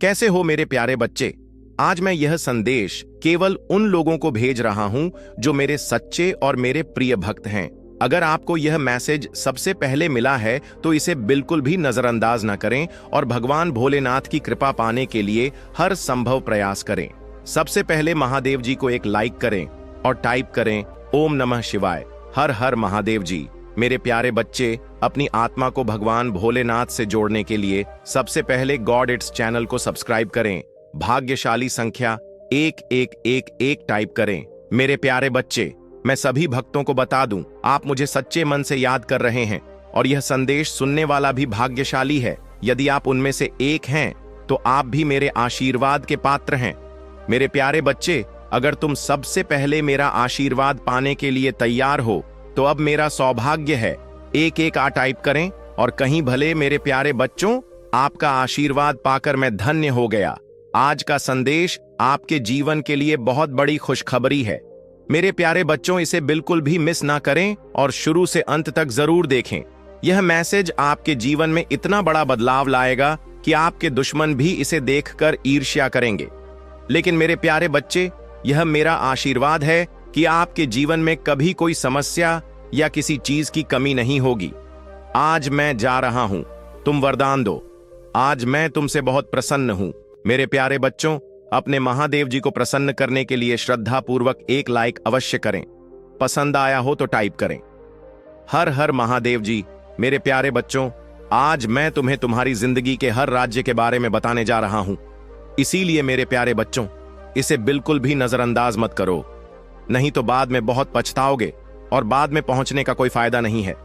कैसे हो मेरे प्यारे बच्चे। आज मैं यह संदेश केवल उन लोगों को भेज रहा हूं जो मेरे सच्चे और मेरे प्रिय भक्त हैं। अगर आपको यह मैसेज सबसे पहले मिला है तो इसे बिल्कुल भी नजरअंदाज न करें और भगवान भोलेनाथ की कृपा पाने के लिए हर संभव प्रयास करें। सबसे पहले महादेव जी को एक लाइक करें और टाइप करें ओम नमः शिवाय, हर हर महादेव जी। मेरे प्यारे बच्चे, अपनी आत्मा को भगवान भोलेनाथ से जोड़ने के लिए सबसे पहले गॉड इट्स चैनल को सब्सक्राइब करें। भाग्यशाली संख्या 1111 टाइप करें। मेरे प्यारे बच्चे, मैं सभी भक्तों को बता दूं, आप मुझे सच्चे मन से याद कर रहे हैं और यह संदेश सुनने वाला भी भाग्यशाली है। यदि आप उनमें से एक हैं तो आप भी मेरे आशीर्वाद के पात्र हैं। मेरे प्यारे बच्चे, अगर तुम सबसे पहले मेरा आशीर्वाद पाने के लिए तैयार हो तो अब मेरा सौभाग्य है। 111 टाइप करें और कहीं भले मेरे प्यारे बच्चों, आपका आशीर्वाद पाकर मैं धन्य हो गया। आज का संदेश आपके जीवन के लिए बहुत बड़ी खुशखबरी है। मेरे प्यारे बच्चों, इसे बिल्कुल भी मिस ना करें और शुरू से अंत तक जरूर देखें। यह मैसेज आपके जीवन में इतना बड़ा बदलाव लाएगा कि आपके दुश्मन भी इसे देखकर ईर्ष्या करेंगे। लेकिन मेरे प्यारे बच्चे, यह मेरा आशीर्वाद है कि आपके जीवन में कभी कोई समस्या या किसी चीज की कमी नहीं होगी। आज मैं जा रहा हूं, तुम वरदान दो। आज मैं तुमसे बहुत प्रसन्न हूं। मेरे प्यारे बच्चों, अपने महादेव जी को प्रसन्न करने के लिए श्रद्धा पूर्वक एक लाइक अवश्य करें। पसंद आया हो तो टाइप करें हर हर महादेव जी। मेरे प्यारे बच्चों, आज मैं तुम्हें तुम्हारी जिंदगी के हर राज्य के बारे में बताने जा रहा हूं। इसीलिए मेरे प्यारे बच्चों, इसे बिल्कुल भी नजरअंदाज मत करो, नहीं तो बाद में बहुत पछताओगे और बाद में पहुंचने का कोई फायदा नहीं है।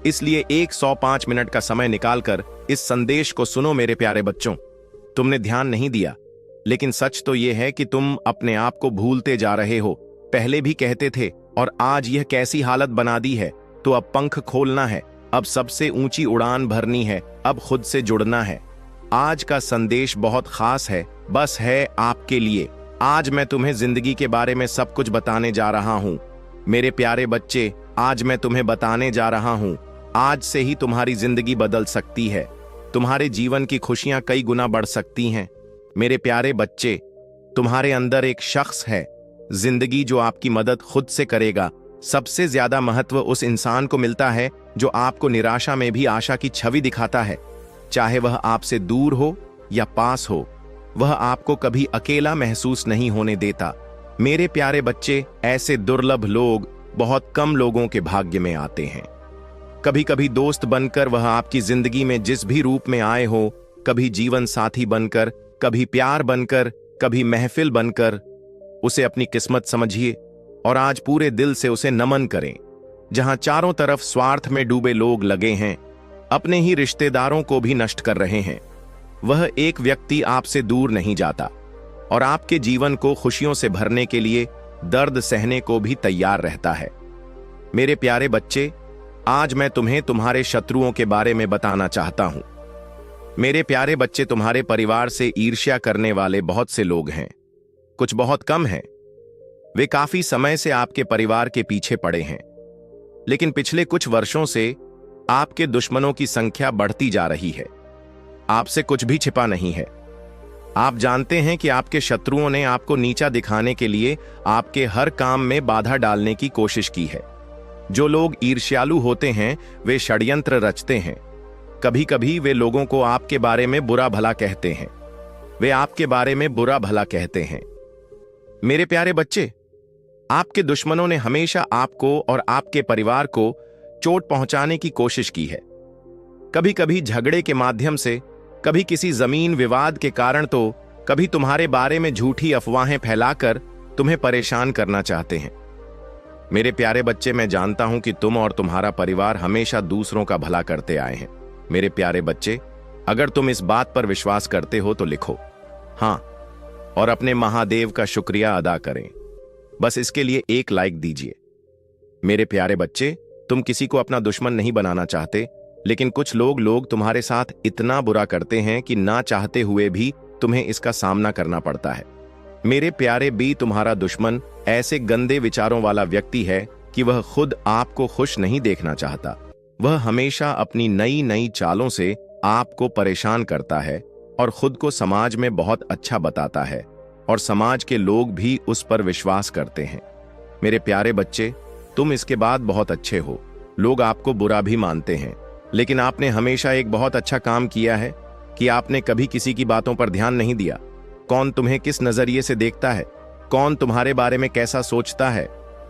इसलिए 105 मिनट का समय निकालकर इस संदेश को सुनो। मेरे प्यारे बच्चों, तुमने ध्यान नहीं दिया, लेकिन सच तो यह है कि तुम अपने आप को भूलते जा रहे हो। पहले भी कहते थे और आज यह कैसी हालत बना दी है। तो अब पंख खोलना है, अब सबसे ऊंची उड़ान भरनी है, अब खुद से जुड़ना है। आज का संदेश बहुत खास है, बस है आपके लिए। आज मैं तुम्हें जिंदगी के बारे में सब कुछ बताने जा रहा हूं। मेरे प्यारे बच्चे, आज मैं तुम्हें बताने जा रहा हूं, आज से ही तुम्हारी जिंदगी बदल सकती है। तुम्हारे जीवन की खुशियां कई गुना बढ़ सकती हैं। मेरे प्यारे बच्चे, तुम्हारे अंदर एक शख्स है जिंदगी जो आपकी मदद खुद से करेगा। सबसे ज्यादा महत्व उस इंसान को मिलता है जो आपको निराशा में भी आशा की छवि दिखाता है। चाहे वह आपसे दूर हो या पास हो, वह आपको कभी अकेला महसूस नहीं होने देता। मेरे प्यारे बच्चे, ऐसे दुर्लभ लोग बहुत कम लोगों के भाग्य में आते हैं। कभी कभी दोस्त बनकर वह आपकी जिंदगी में जिस भी रूप में आए हो, कभी जीवन साथी बनकर, कभी प्यार बनकर, कभी महफिल बनकर, उसे अपनी किस्मत समझिए और आज पूरे दिल से उसे नमन करें। जहां चारों तरफ स्वार्थ में डूबे लोग लगे हैं, अपने ही रिश्तेदारों को भी नष्ट कर रहे हैं, वह एक व्यक्ति आपसे दूर नहीं जाता और आपके जीवन को खुशियों से भरने के लिए दर्द सहने को भी तैयार रहता है। मेरे प्यारे बच्चे, आज मैं तुम्हें तुम्हारे शत्रुओं के बारे में बताना चाहता हूं। मेरे प्यारे बच्चे, तुम्हारे परिवार से ईर्ष्या करने वाले बहुत से लोग हैं। कुछ बहुत कम हैं। वे काफी समय से आपके परिवार के पीछे पड़े हैं, लेकिन पिछले कुछ वर्षों से आपके दुश्मनों की संख्या बढ़ती जा रही है। आपसे कुछ भी छिपा नहीं है। आप जानते हैं कि आपके शत्रुओं ने आपको नीचा दिखाने के लिए आपके हर काम में बाधा डालने की कोशिश की है। जो लोग ईर्ष्यालु होते हैं वे षड्यंत्र रचते हैं। कभी कभी वे लोगों को आपके बारे में बुरा भला कहते हैं। वे आपके बारे में बुरा भला कहते हैं। मेरे प्यारे बच्चे, आपके दुश्मनों ने हमेशा आपको और आपके परिवार को चोट पहुंचाने की कोशिश की है। कभी कभी झगड़े के माध्यम से, कभी किसी जमीन विवाद के कारण, तो कभी तुम्हारे बारे में झूठी अफवाहें फैलाकर तुम्हें परेशान करना चाहते हैं। मेरे प्यारे बच्चे, मैं जानता हूं कि तुम और तुम्हारा परिवार हमेशा दूसरों का भला करते आए हैं। मेरे प्यारे बच्चे, अगर तुम इस बात पर विश्वास करते हो तो लिखो हां और अपने महादेव का शुक्रिया अदा करें। बस इसके लिए एक लाइक दीजिए। मेरे प्यारे बच्चे, तुम किसी को अपना दुश्मन नहीं बनाना चाहते, लेकिन कुछ लोग तुम्हारे साथ इतना बुरा करते हैं कि ना चाहते हुए भी तुम्हें इसका सामना करना पड़ता है। मेरे प्यारे बी, तुम्हारा दुश्मन ऐसे गंदे विचारों वाला व्यक्ति है कि वह खुद आपको खुश नहीं देखना चाहता। वह हमेशा अपनी नई नई चालों से आपको परेशान करता है और खुद को समाज में बहुत अच्छा बताता है और समाज के लोग भी उस पर विश्वास करते हैं। मेरे प्यारे बच्चे, तुम इसके बाद बहुत अच्छे हो। लोग आपको बुरा भी मानते हैं, लेकिन आपने हमेशा एक बहुत अच्छा काम किया है कि आपने कभी किसी की बातों पर ध्यान नहीं दिया। कौन तुम्हें किस नजरिए से देखता है, कौन तुम्हारे बारे में कैसा सोचता है,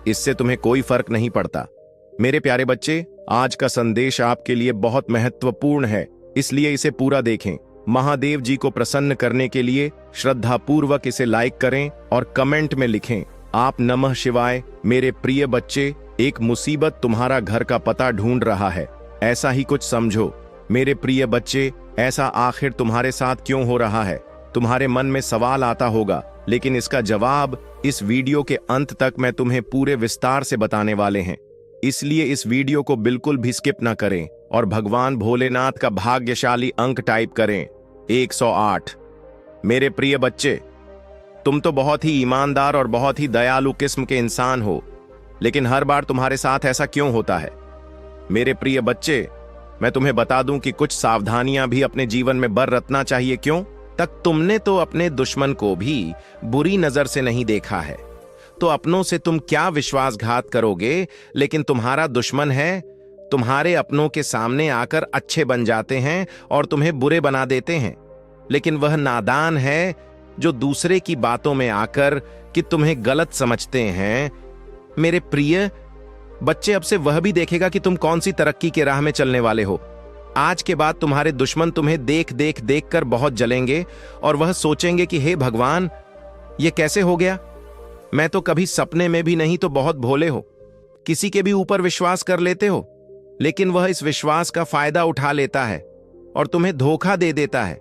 इससे तुम्हें कोई फर्क नहीं पड़ता। मेरे प्यारे बच्चे, आज का संदेश आपके लिए बहुत महत्वपूर्ण है, इसलिए इसे पूरा देखें। महादेव जी को प्रसन्न करने के लिए श्रद्धापूर्वक इसे लाइक करें और कमेंट में लिखें, आप नमः शिवाय। मेरे प्रिय बच्चे, एक मुसीबत तुम्हारा घर का पता ढूंढ रहा है, ऐसा ही कुछ समझो। मेरे प्रिय बच्चे, ऐसा आखिर तुम्हारे साथ क्यों हो रहा है? तुम्हारे मन में सवाल आता होगा, लेकिन इसका जवाब इस वीडियो के अंत तक मैं तुम्हें पूरे विस्तार से बताने वाले हैं। इसलिए इस वीडियो को बिल्कुल भी स्किप ना करें और भगवान भोलेनाथ का भाग्यशाली अंक टाइप करें, 108। मेरे प्रिय बच्चे, तुम तो बहुत ही ईमानदार और बहुत ही दयालु किस्म के इंसान हो, लेकिन हर बार तुम्हारे साथ ऐसा क्यों होता है? मेरे प्रिय बच्चे, मैं तुम्हें बता दूं कि कुछ सावधानियां भी अपने जीवन में बरतना चाहिए। क्यों? तक तुमने तो अपने दुश्मन को भी बुरी नजर से नहीं देखा है, तो अपनों से तुम क्या विश्वासघात करोगे? लेकिन तुम्हारा दुश्मन है, तुम्हारे अपनों के सामने आकर अच्छे बन जाते हैं और तुम्हें बुरे बना देते हैं। लेकिन वह नादान है जो दूसरे की बातों में आकर कि तुम्हें गलत समझते हैं। मेरे प्रिय बच्चे, अब से वह भी देखेगा कि तुम कौन सी तरक्की के राह में चलने वाले हो। आज के बाद तुम्हारे दुश्मन तुम्हें देख देख देख कर बहुत जलेंगे और वह सोचेंगे कि हे भगवान, ये कैसे हो गया? मैं तो कभी सपने में भी नहीं, तो बहुत भोले हो, किसी के भी ऊपर विश्वास कर लेते हो, लेकिन वह इस विश्वास का फायदा उठा लेता है और तुम्हें धोखा दे देता है।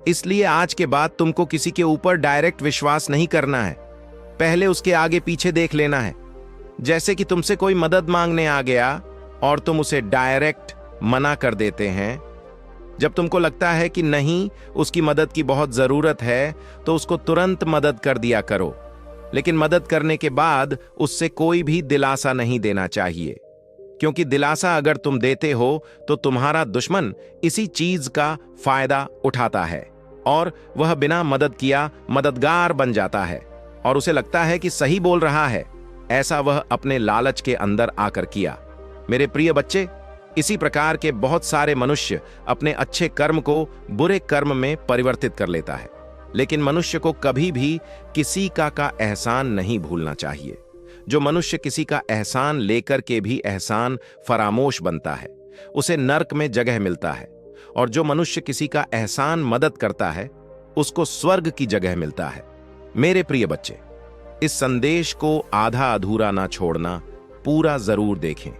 इसलिए आज के बाद तुमको किसी के ऊपर डायरेक्ट विश्वास नहीं करना है, पहले उसके आगे पीछे देख लेना है। जैसे कि तुमसे कोई मदद मांगने आ गया और तुम उसे डायरेक्ट मना कर देते हैं। जब तुमको लगता है कि नहीं, उसकी मदद की बहुत जरूरत है, तो उसको तुरंत मदद कर दिया करो, लेकिन मदद करने के बाद उससे कोई भी दिलासा नहीं देना चाहिए, क्योंकि दिलासा अगर तुम देते हो तो तुम्हारा दुश्मन इसी चीज का फायदा उठाता है और वह बिना मदद किया मददगार बन जाता है और उसे लगता है कि सही बोल रहा है। ऐसा वह अपने लालच के अंदर आकर किया। मेरे प्रिय बच्चे, इसी प्रकार के बहुत सारे मनुष्य अपने अच्छे कर्म को बुरे कर्म में परिवर्तित कर लेता है, लेकिन मनुष्य को कभी भी किसी का एहसान नहीं भूलना चाहिए। जो मनुष्य किसी का एहसान लेकर के भी एहसान फरामोश बनता है, उसे नर्क में जगह मिलता है, और जो मनुष्य किसी का एहसान मदद करता है, उसको स्वर्ग की जगह मिलता है। मेरे प्रिय बच्चे, इस संदेश को आधा अधूरा ना छोड़ना, पूरा जरूर देखें।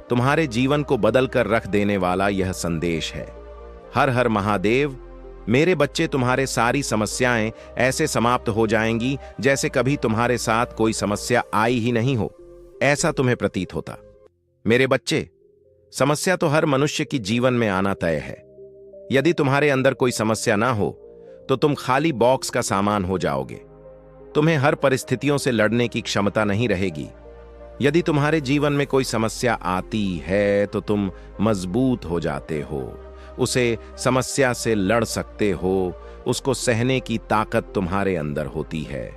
तुम्हारे जीवन को बदल कर रख देने वाला यह संदेश है। हर हर महादेव। मेरे बच्चे, तुम्हारे सारी समस्याएं ऐसे समाप्त हो जाएंगी जैसे कभी तुम्हारे साथ कोई समस्या आई ही नहीं हो, ऐसा तुम्हें प्रतीत होता। मेरे बच्चे, समस्या तो हर मनुष्य की जीवन में आना तय है। यदि तुम्हारे अंदर कोई समस्या ना हो तो तुम खाली बॉक्स का सामान हो जाओगे। तुम्हें हर परिस्थितियों से लड़ने की क्षमता नहीं रहेगी। यदि तुम्हारे जीवन में कोई समस्या आती है तो तुम मजबूत हो जाते हो, उसे समस्या से लड़ सकते हो, उसको सहने की ताकत तुम्हारे अंदर होती है।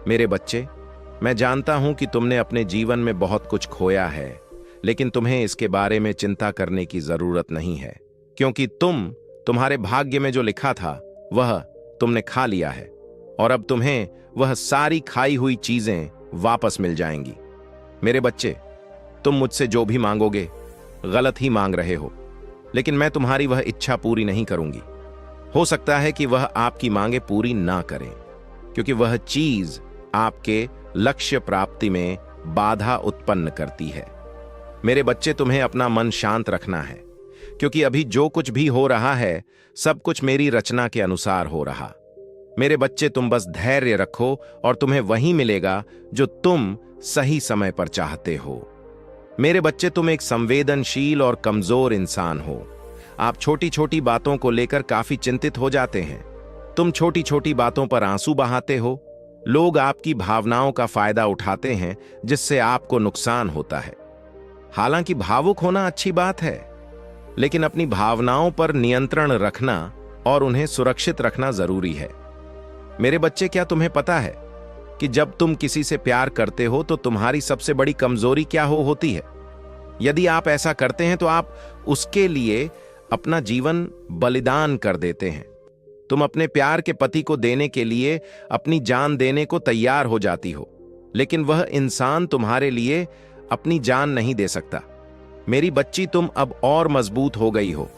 मेरे बच्चे, मैं जानता हूं कि तुमने अपने जीवन में बहुत कुछ खोया है, लेकिन तुम्हें इसके बारे में चिंता करने की जरूरत नहीं है, क्योंकि तुम्हारे भाग्य में जो लिखा था वह तुमने खा लिया है और अब तुम्हें वह सारी खाई हुई चीजें वापस मिल जाएंगी। मेरे बच्चे, तुम मुझसे जो भी मांगोगे गलत ही मांग रहे हो, लेकिन मैं तुम्हारी वह इच्छा पूरी नहीं करूंगी। हो सकता है कि वह आपकी मांगे पूरी ना करें, क्योंकि वह चीज आपके लक्ष्य प्राप्ति में बाधा उत्पन्न करती है। मेरे बच्चे, तुम्हें अपना मन शांत रखना है, क्योंकि अभी जो कुछ भी हो रहा है सब कुछ मेरी रचना के अनुसार हो रहा। मेरे बच्चे, तुम बस धैर्य रखो और तुम्हें वही मिलेगा जो तुम सही समय पर चाहते हो। मेरे बच्चे, तुम एक संवेदनशील और कमजोर इंसान हो। आप छोटी छोटी बातों को लेकर काफी चिंतित हो जाते हैं। तुम छोटी छोटी बातों पर आंसू बहाते हो। लोग आपकी भावनाओं का फायदा उठाते हैं, जिससे आपको नुकसान होता है। हालांकि भावुक होना अच्छी बात है, लेकिन अपनी भावनाओं पर नियंत्रण रखना और उन्हें सुरक्षित रखना जरूरी है। मेरे बच्चे, क्या तुम्हें पता है कि जब तुम किसी से प्यार करते हो तो तुम्हारी सबसे बड़ी कमजोरी क्या होती है? यदि आप ऐसा करते हैं तो आप उसके लिए अपना जीवन बलिदान कर देते हैं। तुम अपने प्यार के पति को देने के लिए अपनी जान देने को तैयार हो जाती हो, लेकिन वह इंसान तुम्हारे लिए अपनी जान नहीं दे सकता। मेरी बच्ची, तुम अब और मजबूत हो गई हो।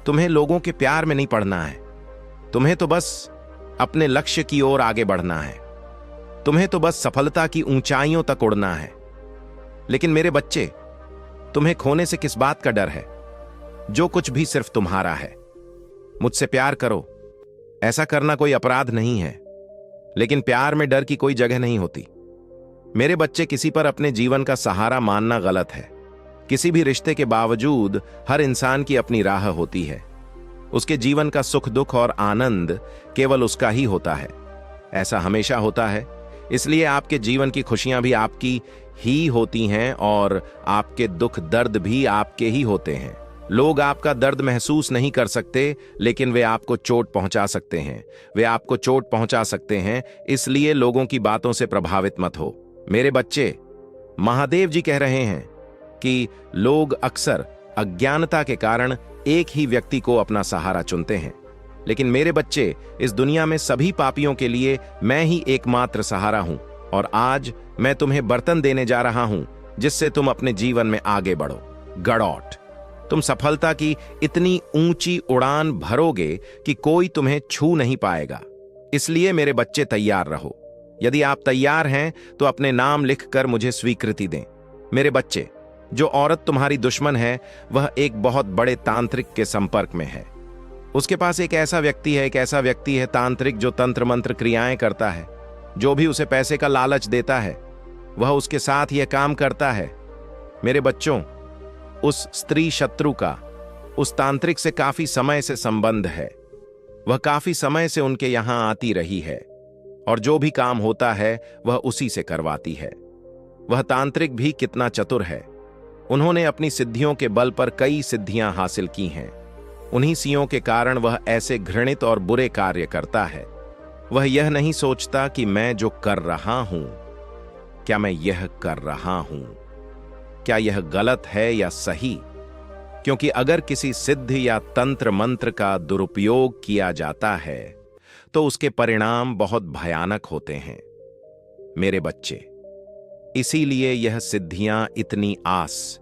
तुम्हें लोगों के प्यार में नहीं पड़ना है। तुम्हें तो बस अपने लक्ष्य की ओर आगे बढ़ना है। तुम्हें तो बस सफलता की ऊंचाइयों तक उड़ना है। लेकिन मेरे बच्चे, तुम्हें खोने से किस बात का डर है? जो कुछ भी सिर्फ तुम्हारा है। मुझसे प्यार करो। ऐसा करना कोई अपराध नहीं है, लेकिन प्यार में डर की कोई जगह नहीं होती। मेरे बच्चे, किसी पर अपने जीवन का सहारा मानना गलत है। किसी भी रिश्ते के बावजूद हर इंसान की अपनी राह होती है। उसके जीवन का सुख दुख और आनंद केवल उसका ही होता है। ऐसा हमेशा होता है। इसलिए आपके जीवन की खुशियां भी आपकी ही होती हैं और आपके दुख दर्द भी आपके ही होते हैं। लोग आपका दर्द महसूस नहीं कर सकते, लेकिन वे आपको चोट पहुंचा सकते हैं। वे आपको चोट पहुंचा सकते हैं, इसलिए लोगों की बातों से प्रभावित मत हो। मेरे बच्चे, महादेव जी कह रहे हैं कि लोग अक्सर अज्ञानता के कारण एक ही व्यक्ति को अपना सहारा चुनते हैं, लेकिन मेरे बच्चे, इस दुनिया में सभी पापियों के लिए मैं ही एकमात्र सहारा हूं। और आज मैं तुम्हें बर्तन देने जा रहा हूं जिससे तुम अपने जीवन में आगे बढ़ो। गडॉट, तुम सफलता की इतनी ऊंची उड़ान भरोगे कि कोई तुम्हें छू नहीं पाएगा। इसलिए मेरे बच्चे, तैयार रहो। यदि आप तैयार हैं तो अपने नाम लिखकर मुझे स्वीकृति दें। मेरे बच्चे, जो औरत तुम्हारी दुश्मन है वह एक बहुत बड़े तांत्रिक के संपर्क में है। उसके पास एक ऐसा व्यक्ति है तांत्रिक, जो तंत्र मंत्र क्रियाएं करता है। जो भी उसे पैसे का लालच देता है वह उसके साथ यह काम करता है। मेरे बच्चों, उस स्त्री शत्रु का उस तांत्रिक से काफी समय से संबंध है। वह काफी समय से उनके यहां आती रही है और जो भी काम होता है वह उसी से करवाती है। वह तांत्रिक भी कितना चतुर है। उन्होंने अपनी सिद्धियों के बल पर कई सिद्धियां हासिल की हैं। उन्हीं सियों के कारण वह ऐसे घृणित और बुरे कार्य करता है। वह यह नहीं सोचता कि मैं जो कर रहा हूं, क्या मैं यह कर रहा हूं, क्या यह गलत है या सही? क्योंकि अगर किसी सिद्धि या तंत्र मंत्र का दुरुपयोग किया जाता है तो उसके परिणाम बहुत भयानक होते हैं। मेरे बच्चे, इसीलिए यह सिद्धियां इतनी आस